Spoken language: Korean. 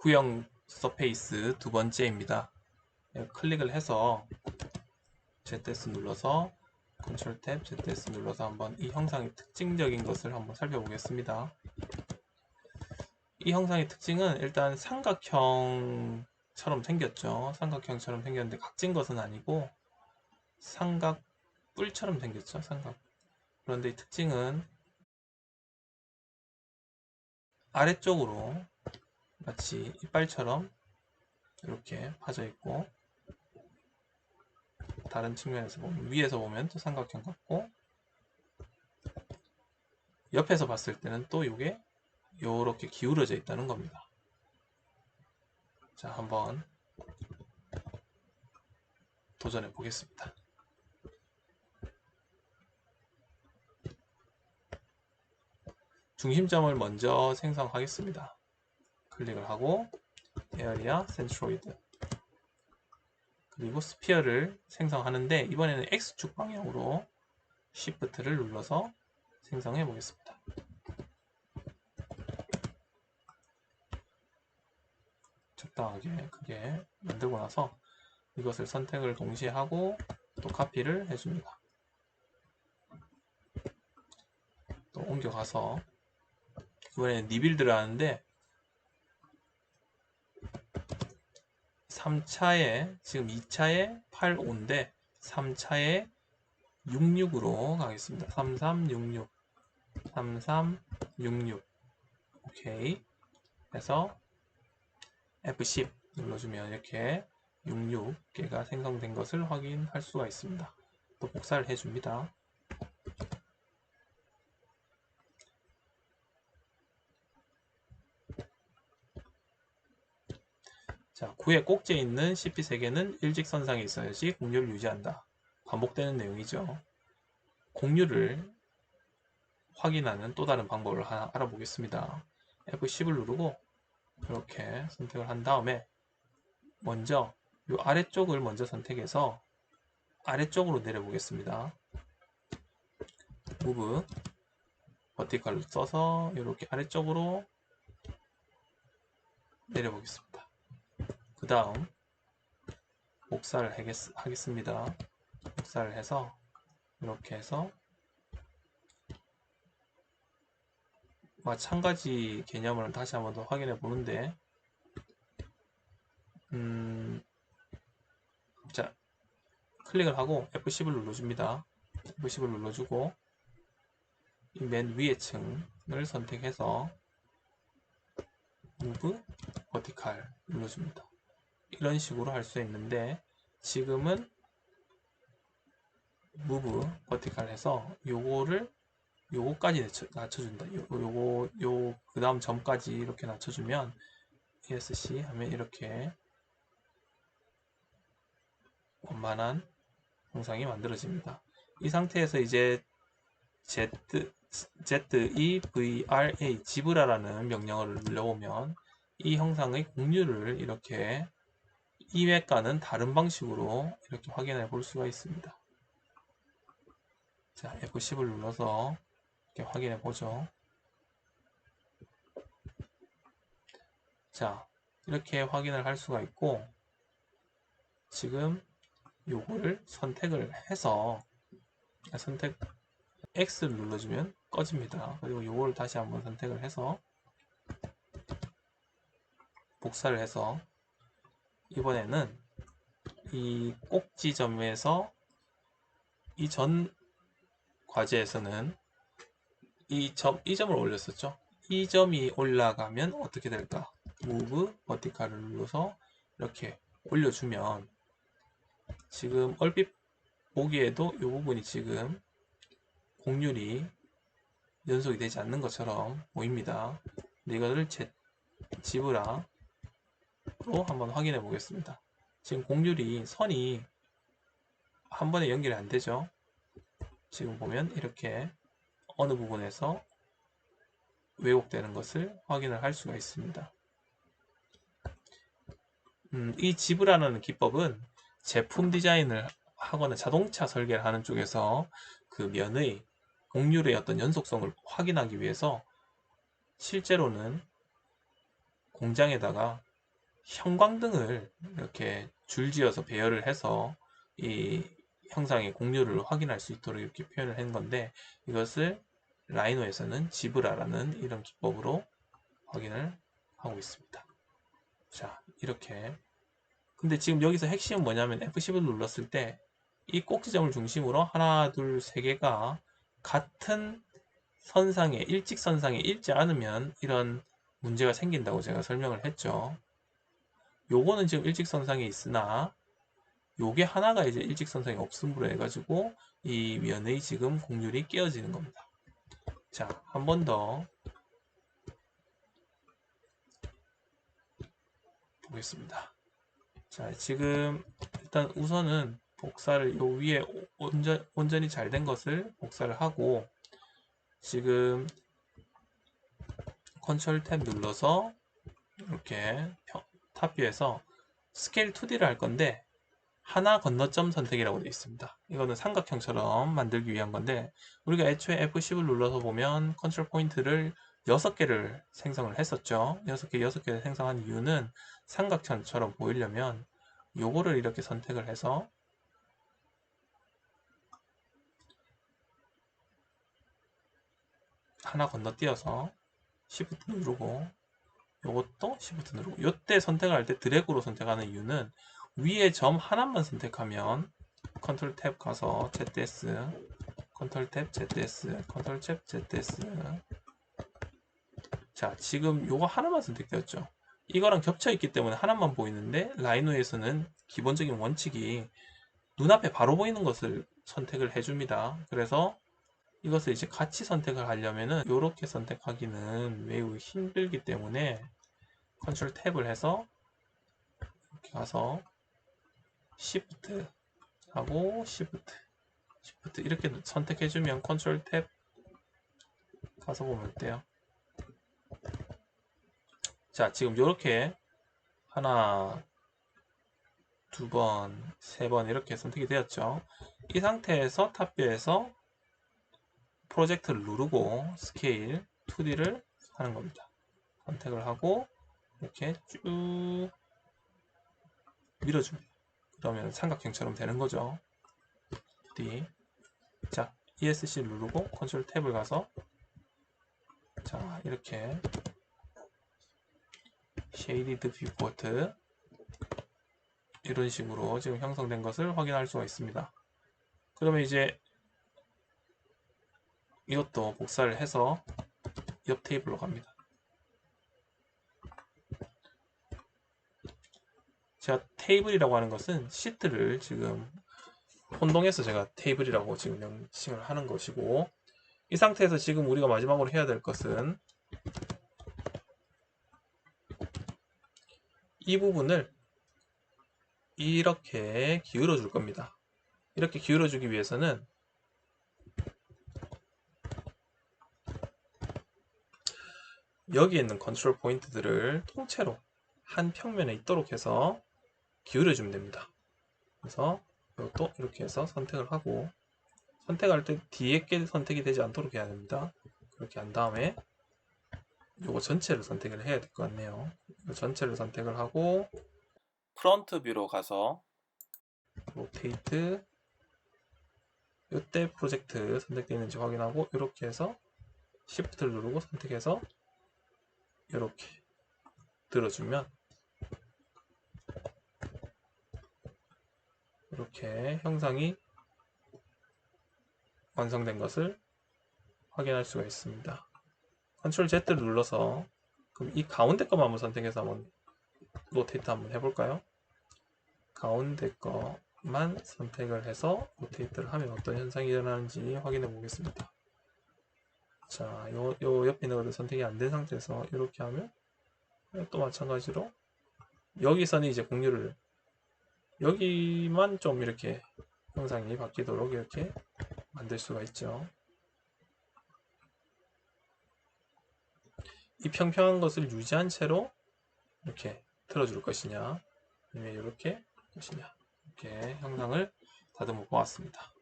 구형 서페이스 두 번째입니다. 클릭을 해서 ZS 눌러서 컨트롤 탭 ZS 눌러서 한번 이 형상의 특징적인 것을 한번 살펴보겠습니다. 이 형상의 특징은 일단 삼각형처럼 생겼죠. 삼각형처럼 생겼는데 각진 것은 아니고 삼각뿔처럼 생겼죠. 삼각. 그런데 이 특징은 아래쪽으로 마치 이빨처럼 이렇게 파져 있고, 다른 측면에서 보면, 위에서 보면 또 삼각형 같고, 옆에서 봤을 때는 또 이게 이렇게 기울어져 있다는 겁니다. 자, 한번 도전해 보겠습니다. 중심점을 먼저 생성하겠습니다. 클릭을 하고 에어리아 센트로이드, 그리고 스피어를 생성하는데 이번에는 X축 방향으로 Shift를 눌러서 생성해 보겠습니다. 적당하게 크게 만들고 나서 이것을 선택을 동시에 하고 또 카피를 해줍니다. 또 옮겨가서 이번에는 리빌드를 하는데 3차에 지금 2차에 85인데 3차에 66으로 가겠습니다. 3366 3366 오케이 해서 F10 눌러주면 이렇게 66개가 생성된 것을 확인할 수가 있습니다. 또 복사를 해줍니다. 자, 9의 꼭지에 있는 CP 3개는 일직선상에 있어야지 곡률을 유지한다. 반복되는 내용이죠. 곡률을 확인하는 또 다른 방법을 하나 알아보겠습니다. F10을 누르고 이렇게 선택을 한 다음에 먼저 이 아래쪽을 먼저 선택해서 아래쪽으로 내려보겠습니다. Move 버티컬을 써서 이렇게 아래쪽으로 내려보겠습니다. 그 다음 복사를 하겠습니다. 복사를 해서 이렇게 해서 마찬가지 개념을 다시 한번 더 확인해 보는데, 자, 클릭을 하고 F10을 눌러줍니다. F10을 눌러주고 이 맨 위의 층을 선택해서 Move Vertical 눌러줍니다. 이런 식으로 할 수 있는데 지금은 Move Vertical 해서 요거까지 낮춰준다. 그 다음 점까지 이렇게 낮춰주면 ESC 하면 이렇게 원만한 형상이 만들어집니다. 이 상태에서 이제 ZEVRA 지브라라는 명령어를 눌러보면 이 형상의 곡률을 이렇게 이외과는 다른 방식으로 이렇게 확인해 볼 수가 있습니다. 자, F10을 눌러서 이렇게 확인해 보죠. 자, 이렇게 확인을 할 수가 있고, 지금 요거를 선택을 해서 X를 눌러주면 꺼집니다. 그리고 요거를 다시 한번 선택을 해서 복사를 해서 이번에는 이 꼭지점에서 이 전 과제에서는 이 점을 올렸었죠. 이 점이 올라가면 어떻게 될까? Move Vertical을 눌러서 이렇게 올려주면 지금 얼핏 보기에도 이 부분이 지금 곡률이 연속이 되지 않는 것처럼 보입니다. 근데 이거를 지브라로 한번 확인해 보겠습니다. 지금 곡률이 선이 한 번에 연결이 안 되죠. 지금 보면 이렇게 어느 부분에서 왜곡되는 것을 확인을 할 수가 있습니다. 이 지브라라는 기법은 제품 디자인을 하거나 자동차 설계를 하는 쪽에서 그 면의 곡률의 어떤 연속성을 확인하기 위해서 실제로는 공장에다가 형광등을 이렇게 줄지어서 배열을 해서 이 형상의 공유를 확인할 수 있도록 이렇게 표현을 한 건데, 이것을 라이노에서는 지브라라는 이런 기법으로 확인을 하고 있습니다. 자, 이렇게. 근데 지금 여기서 핵심은 뭐냐면 F10을 눌렀을 때 이 꼭지점을 중심으로 하나, 둘, 세 개가 같은 선상에, 일직선상에 있지 않으면 이런 문제가 생긴다고 제가 설명을 했죠. 요거는 지금 일직선상에 있으나 요게 하나가 이제 일직선상에 없음으로 해가지고 이 면의 지금 곡률이 깨어지는 겁니다. 자, 한 번 더 보겠습니다. 자, 지금 일단 우선은 복사를 요 위에 온전히 잘 된 것을 복사를 하고, 지금 컨트롤 탭 눌러서 이렇게 탑뷰에서 스케일 2D를 할 건데 하나 건너점 선택이라고 되어 있습니다. 이거는 삼각형처럼 만들기 위한 건데, 우리가 애초에 F10을 눌러서 보면 컨트롤 포인트를 6개를 생성을 했었죠. 6개를 생성한 이유는 삼각형처럼 보이려면 요거를 이렇게 선택을 해서 하나 건너뛰어서 Shift 누르고, 요것도 Shift 누르고, 요때 선택을 할 때 드래그로 선택하는 이유는 위에 점 하나만 선택하면 컨트롤 탭 가서 ZS, 컨트롤 탭 ZS, 컨트롤 탭 ZS. 자, 지금 요거 하나만 선택되었죠. 이거랑 겹쳐 있기 때문에 하나만 보이는데, 라이노에서는 기본적인 원칙이 눈앞에 바로 보이는 것을 선택을 해줍니다. 그래서 이것을 이제 같이 선택을 하려면은 이렇게 선택하기는 매우 힘들기 때문에 컨트롤 탭을 해서 이렇게 가서 Shift 하고 Shift 이렇게 선택해주면 컨트롤 탭 가서 보면 돼요. 자, 지금 이렇게 하나, 두 번, 세 번 이렇게 선택이 되었죠. 이 상태에서 탑뷰에서 프로젝트를 누르고 스케일 2D를 하는 겁니다. 선택을 하고 이렇게 쭉 밀어줍니다. 그러면 삼각형처럼 되는 거죠. 2D. 자, ESC 누르고 컨트롤 탭을 가서 자, 이렇게 Shaded Viewport 이런 식으로 지금 형성된 것을 확인할 수가 있습니다. 그러면 이제 이것도 복사를 해서 옆 테이블로 갑니다. 제가 테이블이라고 하는 것은 시트를 지금 혼동해서 제가 테이블이라고 지금 명칭을 하는 것이고, 이 상태에서 지금 우리가 마지막으로 해야 될 것은 이 부분을 이렇게 기울여 줄 겁니다. 이렇게 기울여 주기 위해서는 여기에 있는 컨트롤 포인트들을 통째로 한 평면에 있도록 해서 기울여 주면 됩니다. 그래서 이것도 이렇게 해서 선택을 하고, 선택할 때 뒤에 게 선택이 되지 않도록 해야 됩니다. 그렇게 한 다음에 이거 전체를 선택을 해야 될 것 같네요. 전체를 선택을 하고 프론트 뷰로 가서 로테이트, 이때 프로젝트 선택되어 있는지 확인하고 이렇게 해서 Shift를 누르고 선택해서 이렇게 들어주면 이렇게 형상이 완성된 것을 확인할 수가 있습니다. 컨트롤 Z를 눌러서 그럼 이 가운데 것만 한번 선택해서 한번 로테이트 한번 해볼까요? 가운데 것만 선택을 해서 로테이트를 하면 어떤 현상이 일어나는지 확인해 보겠습니다. 자, 요 옆에 있는 것들 선택이 안 된 상태에서 이렇게 하면 또 마찬가지로 여기서는 이제 공유를 여기만 좀 이렇게 형상이 바뀌도록 이렇게 만들 수가 있죠. 이 평평한 것을 유지한 채로 이렇게 틀어줄 것이냐, 아니면 이렇게 것이냐, 이렇게 형상을 다듬어 보았습니다.